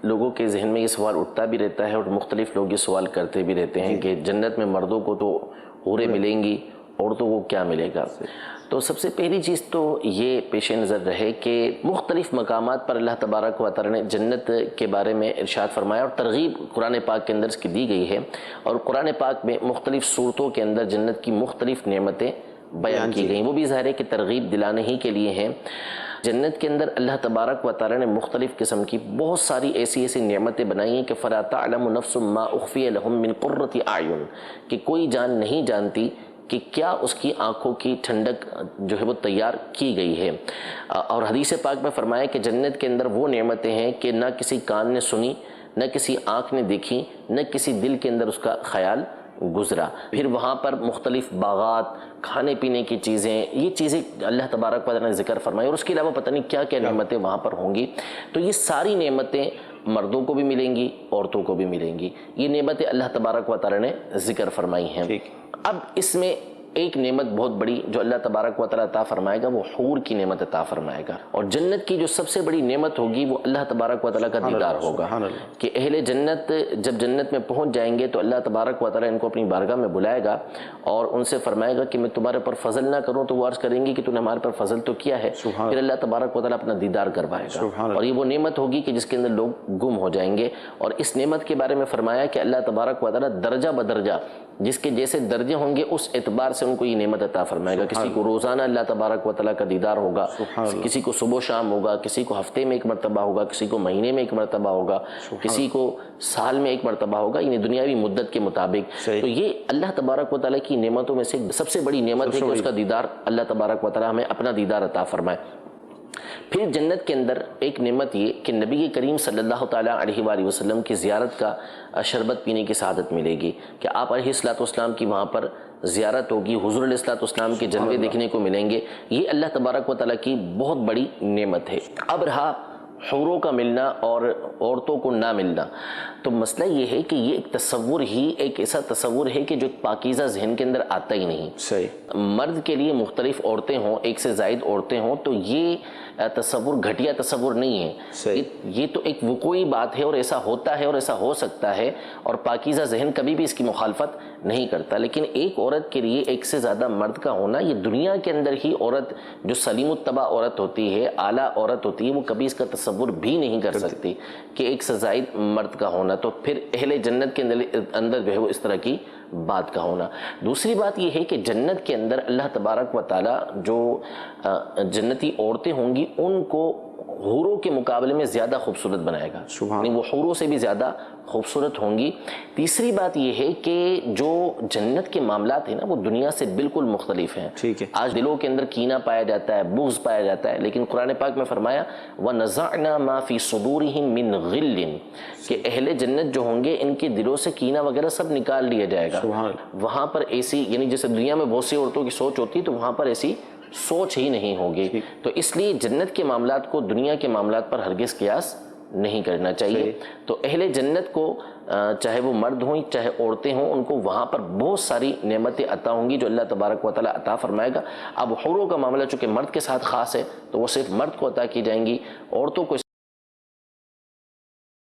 لوگوں کے ذہن میں یہ سوال اٹھتا بھی رہتا ہے اور مختلف لوگ یہ سوال کرتے بھی رہتے ہیں کہ جنت میں مردوں کو تو حوریں ملیں گی، عورتوں کو کیا ملے گا؟ تو سب سے پہلی چیز تو یہ پیش نظر رہے کہ مختلف مقامات پر اللہ تبارک و تعالی نے جنت کے بارے میں ارشاد فرمایا اور ترغیب قرآن پاک کے اندر اس کی دی گئی ہے، اور قرآن پاک میں مختلف صورتوں کے اندر جنت کی مختلف نعمتیں بیان کی گئیں، وہ بھی ظاہر ہے کہ ترغیب دلانے ہی کے لیے ہیں۔ جنت کے اندر اللہ تبارک و تعالی نے مختلف قسم کی بہت ساری ایسی نعمتیں بنائی ہیں کہ فَلَا تَعْلَمُ نَفْسٌ مَّا أُخْفِيَ لَهُم مِّن قُرَّةِ أَعْيُنٍ، کہ کوئی جان نہیں جانتی کہ کیا اس کی آنکھوں کی ٹھنڈک جو ہے وہ تیار کی گئی ہے۔ اور حدیث پاک میں فرمایا کہ جنت کے اندر وہ نعمتیں ہیں کہ نہ کسی کان نے سنی، نہ کسی آنکھ نے دیکھی، نہ کسی دل کے اندر اس کا خیال گزرا۔ پھر وہاں پر مختلف باغات، کھانے پینے کی چیزیں، یہ چیزیں اللہ تبارک و تعالی نے ذکر فرمائی، اور اس کے علاوہ پتہ نہیں کیا کیا نعمتیں وہاں پر ہوں گی۔ تو یہ ساری نعمتیں مردوں کو بھی ملیں گی، عورتوں کو بھی ملیں گی، یہ نعمتیں اللہ تبارک و تعالی نے ذکر فرمائی ہیں۔ اب اس میں ایک نعمت بہت بڑی جو اللہ تبارک و تعالی عطا فرمائے گا وہ حور کی نعمت عطا فرمائے گا، اور جنت کی جو سب سے بڑی نعمت ہوگی وہ اللہ تبارک و تعالی کا دیدار ہوگا، کہ اہل جنت جب جنت میں پہنچ جائیں گے تو اللہ تبارک و تعالی ان کو اپنی بارگاہ میں بلائے گا اور ان سے فرمائے گا کہ میں تمہارے پر فضل نہ کروں، تو وہ عرض کریں گی کہ تو نے ہمارے پر فضل تو کیا ہے، پھر اللہ تبارک و تعالی اپنا دیدار کروائے گا، اور یہ وہ نعمت ہوگی کہ جس کے اندر لوگ گم ہو جائیں گے۔ اور اس نعمت کے بارے میں فرمایا کہ اللہ تبارک و تعالی درجہ بدرجہ جس کے جیسے درجے ہوں گے اس اعتبار سے ان کو یہ نعمت عطا فرمائے گا۔ کسی کو روزانہ اللہ تبارک و تعالیٰ کا دیدار ہوگا، کسی کو صبح و شام ہوگا، کسی کو ہفتے میں ایک مرتبہ ہوگا، کسی کو مہینے میں ایک مرتبہ ہوگا، کسی کو سال میں ایک مرتبہ ہوگا، یعنی دنیاوی مدت کے مطابق۔ تو یہ اللہ تبارک و تعالیٰ کی نعمتوں میں سے سب سے بڑی نعمت ہے کہ اس کا دیدار اللہ تبارک و تعالیٰ ہمیں اپنا دیدار عطا فرمائے۔ پھر جنت کے اندر ایک نعمت یہ کہ نبی کریم صلی اللہ تعالیٰ علیہ وآلہ وسلم کی زیارت کا شربت پینے کی سعادت ملے گی، کہ آپ علیہ السلام کی وہاں پر زیارت ہوگی، حضور علیہ السلام کے جلوے دیکھنے کو ملیں گے، یہ اللہ تبارک و تعالیٰ کی بہت بڑی نعمت ہے۔ اب رہا حوروں کا ملنا اور عورتوں کو نہ ملنا، تو مسئلہ یہ ہے کہ یہ ایک تصور ہی ایک ایسا تصور ہے کہ جو پاکیزہ ذہن کے اندر آتا ہی نہیں۔ مرد کے لیے مختلف عورتیں ہوں، ایک سے زائد عورتیں ہوں، تو یہ تصور گھٹیا تصور نہیں ہے، یہ تو ایک وقوعی بات ہے، اور ایسا ہوتا ہے اور ایسا ہو سکتا ہے، اور پاکیزہ ذہن کبھی بھی اس کی مخالفت نہیں کرتا۔ لیکن ایک عورت کے لیے ایک سے زیادہ مرد کا ہونا، یہ دنیا کے اندر ہی عورت جو سلیم الطبع عورت ہوتی ہے، اعلیٰ عورت ہوتی ہے، وہ کبھی اس کا تصور بھی نہیں کر سکتی کہ ایک سے زائد مرد کا ہونا، تو پھر اہل جنت کے اندر جو ہے وہ اس طرح کی بات کا ہونا۔ دوسری بات یہ ہے کہ جنت کے اندر اللہ تبارک و تعالی جو جنتی عورتیں ہوں گی ان کو حوروں کے مقابلے میں زیادہ خوبصورت بنائے گا، یعنی وہ حوروں سے بھی زیادہ خوبصورت ہوں گی۔ تیسری بات یہ ہے کہ جو جنت کے معاملات ہیں نا وہ دنیا سے بالکل مختلف ہیں۔ آج دلوں کے اندر کینہ پایا جاتا ہے، بغض پایا جاتا ہے، لیکن قرآن پاک میں فرمایا وَنَزَعْنَا مَا فِي صُدُورِهِم مِّن غِلٍّ، کہ اہل جنت جو ہوں گے ان کے دلوں سے کینہ وغیرہ سب نکال لیا جائے گا۔ وہاں پر ایسی، یعنی جیسے دنیا میں بہت سی عورتوں کی سوچ ہوتی ہے تو وہاں پر ایسی سوچ ہی نہیں ہوگی، تو اس لیے جنت کے معاملات کو دنیا کے معاملات پر ہرگز قیاس نہیں کرنا چاہیے۔ تو اہل جنت کو چاہے وہ مرد ہوں چاہے عورتیں ہوں، ان کو وہاں پر بہت ساری نعمتیں عطا ہوں گی جو اللہ تبارک و تعالیٰ عطا فرمائے گا۔ اب حوروں کا معاملہ چونکہ مرد کے ساتھ خاص ہے تو وہ صرف مرد کو عطا کی جائیں گی، عورتوں کو